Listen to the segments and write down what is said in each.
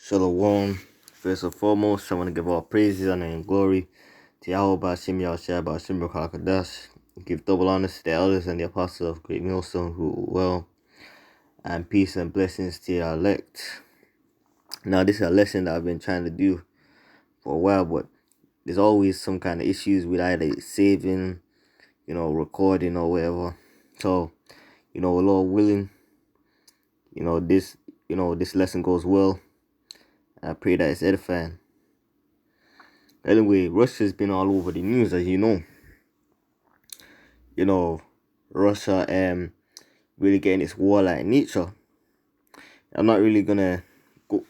Shalom. First and foremost, I want to give all praises, honor, and glory to Yahweh Bashim Yahshua Bashim Rakadash. Give double honors to the elders and the apostles of Great Millstone who well, and peace and blessings to your elect. Now, this is a lesson that I've been trying to do for a while, but there's always some kind of issues with either saving, recording or whatever. So, Lord willing, this lesson goes well. I pray that it's edifying. Anyway, Russia's been all over the news, as you know. Russia really getting its warlike nature. I'm not really gonna go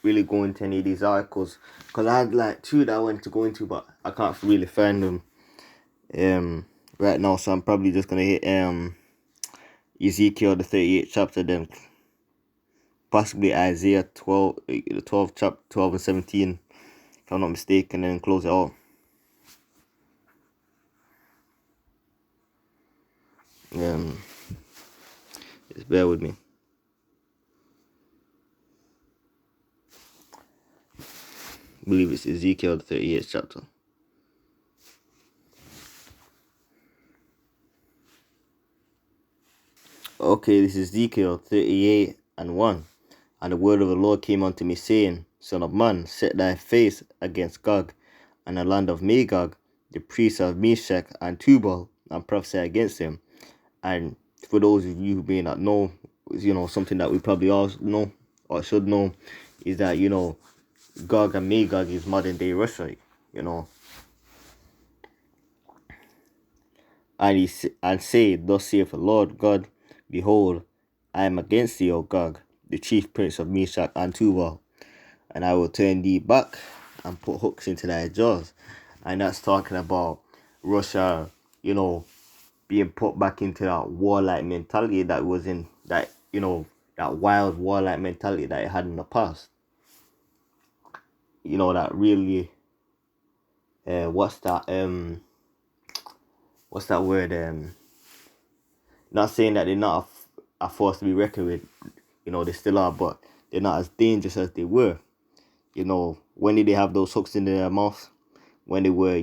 into any of these articles because I had like two that I wanted to go into, but I can't really find them right now. So I'm probably just gonna hit Ezekiel the 38th chapter, then possibly Isaiah 12 chapter 12 and 17, if I'm not mistaken, and then close it out. Just bear with me. I believe it's Ezekiel the 38th chapter. Okay, this is Ezekiel 38 and 1. And the word of the Lord came unto me, saying, Son of man, set thy face against Gog, and the land of Magog, the priests of Meshach and Tubal, and prophesy against him. And for those of you who may not know, something that we probably all know, or should know, is that, Gog and Magog is modern day Russia, And say, Thus saith the Lord God, Behold, I am against thee, O Gog, the chief prince of Meshach and Tubal, and I will turn thee back and put hooks into thy jaws. And that's talking about Russia, being put back into that warlike mentality that was in that, that wild warlike mentality that it had in the past. That really, what's that word? Not saying that they're not a force to be reckoned with, they still are, but they're not as dangerous as they were. When did they have those hooks in their mouth? When they were,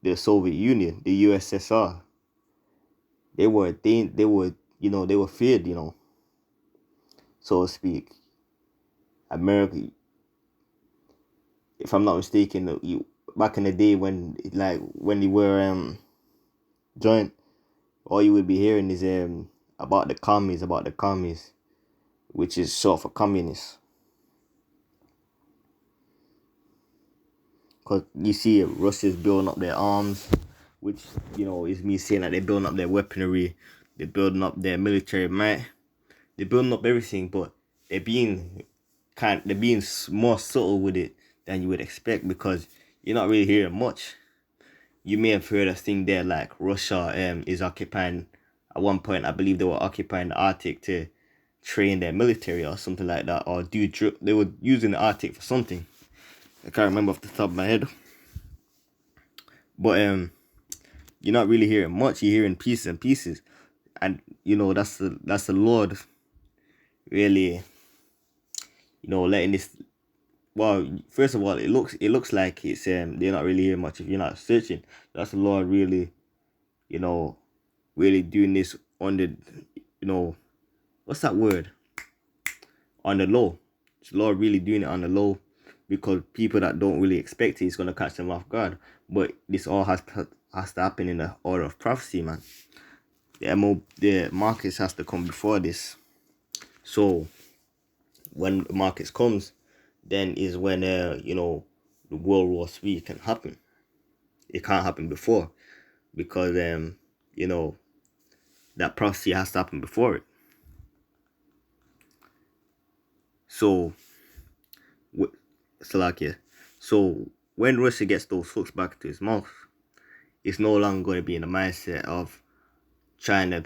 the Soviet Union, the USSR. They were feared, so to speak. America, if I'm not mistaken, back in the day when you were joint, all you would be hearing is about the commies, which is short for communists. Because you see Russia's building up their arms, which, is me saying that they're building up their weaponry, they're building up their military might, they're building up everything, but they're being more subtle with it than you would expect, because you're not really hearing much. You may have heard a thing there like Russia is occupying, at one point I believe they were occupying the Arctic to train their military or something like that, or they were using the Arctic for something. I can't remember off the top of my head. But you're not really hearing much. You're hearing pieces and pieces. And that's the Lord really, letting this. Well, first of all, it looks like it's they're not really hearing much if you're not searching. That's the Lord really, really doing this on the, what's that word? On the low. It's the Lord really doing it on the low, because people that don't really expect it's gonna catch them off guard. But this all has to happen in the order of prophecy, man. The markets has to come before this. So when the markets comes, then is when the World War III can happen. It can't happen before, because that prophecy has to happen before it. So Salakia. So when Russia gets those hooks back to his mouth, it's no longer going to be in the mindset of trying to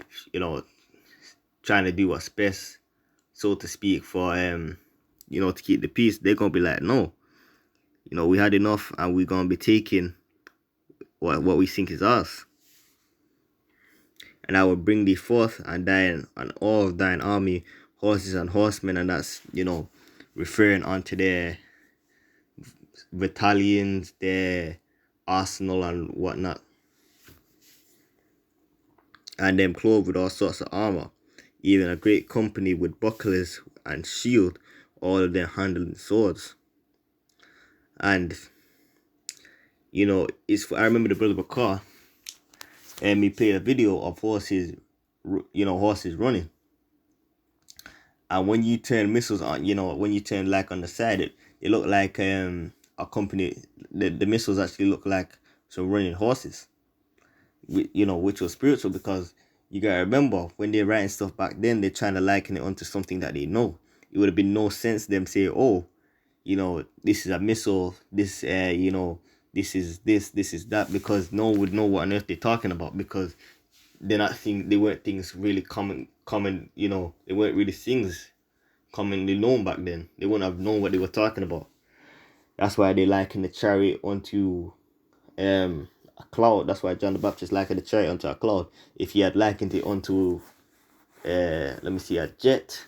do what's best, so to speak, for to keep the peace. They're gonna be like, no, we had enough, and we're gonna be taking what we think is ours. And I will bring thee forth and all of thine army, horses and horsemen, and that's referring onto their battalions, their arsenal and whatnot, and them clothed with all sorts of armor, even a great company with bucklers and shield, all of them handling swords. And I remember the brother Bakar, and he played a video of horses running. And when you turn missiles on, when you turn like on the side, it looked like a company. The missiles actually look like some running horses, which was spiritual, because you gotta remember, when they're writing stuff back then, they're trying to liken it onto something that they know. It would have been no sense them say, oh, this is a missile, this this is this is that, because no one would know what on earth they're talking about, because they weren't things really common, they weren't really things commonly known back then. They wouldn't have known what they were talking about. That's why they liken the chariot onto a cloud. That's why John the Baptist likened the chariot onto a cloud. If he had likened it onto a jet,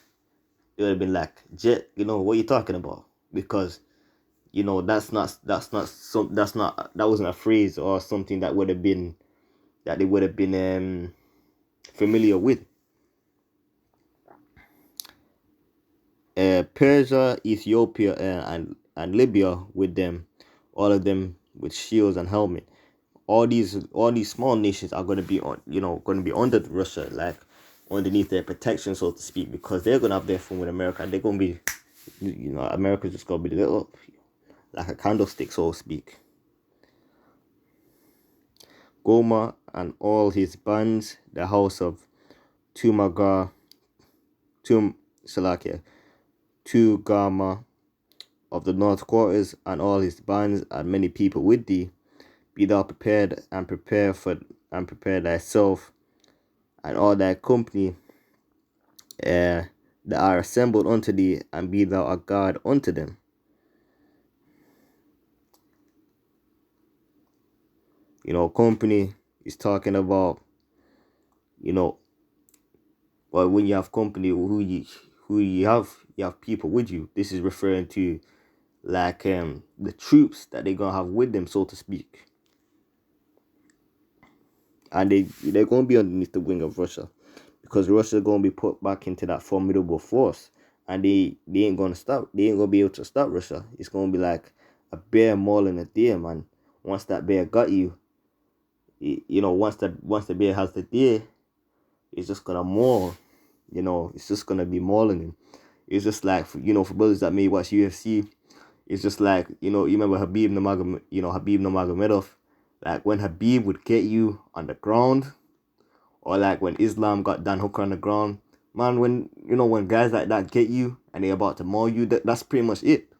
it would have been like, jet, what are you talking about? Because that wasn't a phrase or something that they would have been familiar with. Persia, Ethiopia, and Libya with them, all of them with shields and helmet. All these small nations are going to be under Russia, like underneath their protection, so to speak, because they're going to have their fun with America, and they're going to be, America's just going to be lit up like a candlestick, so to speak. Goma and all his bands, the house of Tugama of the north quarters, and all his bands, and many people with thee. Be thou prepared, and prepare thyself, and all thy company that are assembled unto thee, and be thou a guard unto them. Company is talking about, well, when you have company, who you have people with you. This is referring to like the troops that they're gonna have with them, so to speak. And they're gonna be underneath the wing of Russia, because Russia is gonna be put back into that formidable force, and they ain't gonna stop. They ain't gonna be able to stop Russia. It's gonna be like a bear mauling a deer, man. Once that bear got you, once the bear has the deer, it's just gonna maul. It's just gonna be mauling him. It's just like, for brothers that may watch UFC, it's just like, you remember Habib Nurmagomedov, like when Habib would get you on the ground, or like when Islam got Dan Hooker on the ground, man, when guys like that get you and they're about to maul you, that's pretty much it.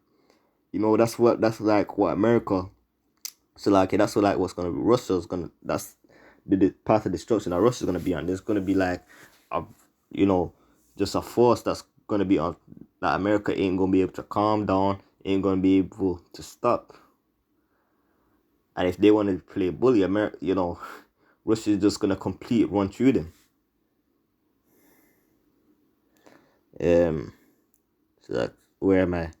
That's like what America. So like, that's what, like, what's gonna be that's the path of destruction that Russia's gonna be on. There's gonna be like just a force that's gonna be on, that America ain't gonna be able to calm down, ain't gonna be able to stop. And if they want to play bully, Russia's just gonna complete run through them. So that, where am I?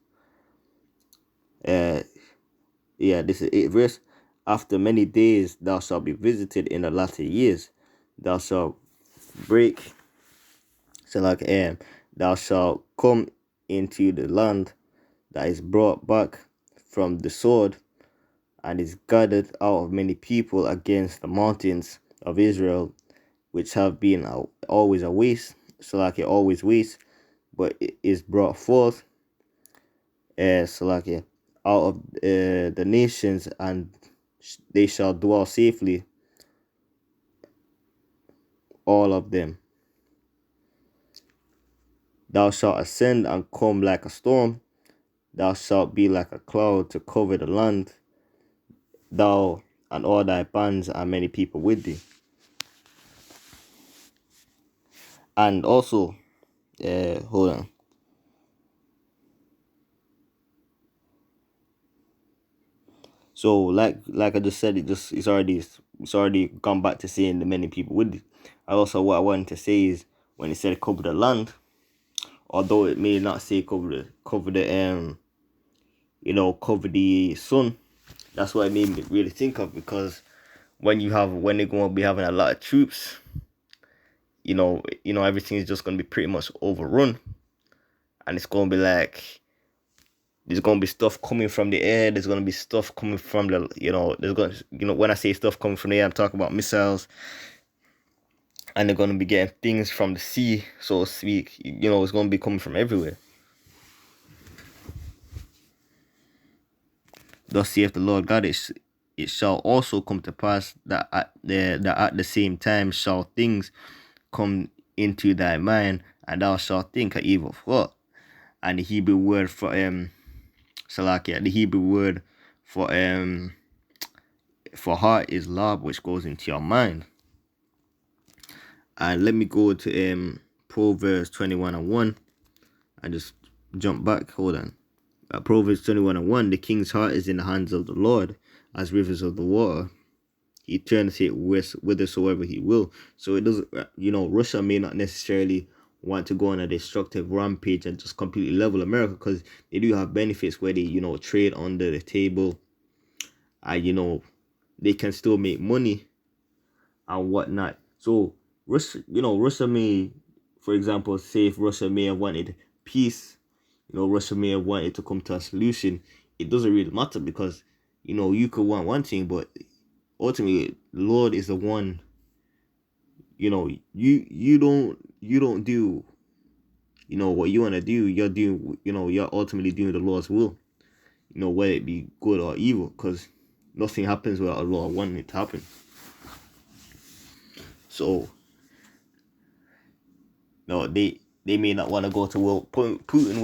This is 8th verse. After many days thou shalt be visited in the latter years. Thou shalt break. So like, thou shalt come into the land that is brought back from the sword, and is gathered out of many people against the mountains of Israel, which have been always a waste. So like, it always wastes, but it is brought forth. So like, out of the nations, and they shall dwell safely, all of them. Thou shalt ascend and come like a storm. Thou shalt be like a cloud to cover the land. Thou and all thy bands and many people with thee. And also, hold on. So like I just said, it's already gone back to saying the many people with thee. What I wanted to say is, when it said cover the land, although it may not say cover the cover the sun. That's what it made me really think of, because when they're going to be having a lot of troops, everything is just going to be pretty much overrun, and it's going to be like there's going to be stuff coming from the air. There's going to be stuff coming from when I say stuff coming from the air, I'm talking about missiles, and they're going to be getting things from the sea, so to speak. It's going to be coming from everywhere. Thus saith the Lord God, it shall also come to pass that at the same time shall things come into thy mind, and thou shalt think a evil thought. And the Hebrew word for Salakia, the Hebrew word for heart is lab, which goes into your mind. And let me go to Proverbs 21:1. I just jump back. Hold on. Proverbs 21:1. The king's heart is in the hands of the Lord, as rivers of the water. He turns it whithersoever he will. So it doesn't. Russia may not necessarily want to go on a destructive rampage and just completely level America, because they do have benefits where they trade under the table, and they can still make money and whatnot. So Russia may, for example, say if Russia may have wanted peace, Russia may have wanted to come to a solution. It doesn't really matter, because you could want one thing, but ultimately the Lord is the one. You don't do what you want to do. You're ultimately doing the Lord's will, whether it be good or evil, because nothing happens without the Lord wanting it to happen. So no, they may not want to go to Putin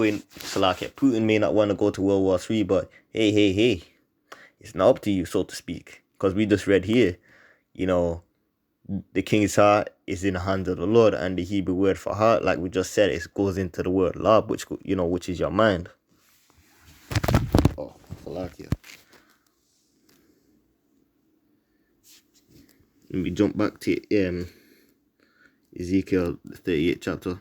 may not want to go to World War III, but hey, it's not up to you, so to speak, because we just read here, the king's heart is in the hands of the Lord, and the Hebrew word for heart, like we just said, it goes into the word lab, which is your mind. Oh, Salakia. Let me jump back to Ezekiel, the 38th chapter.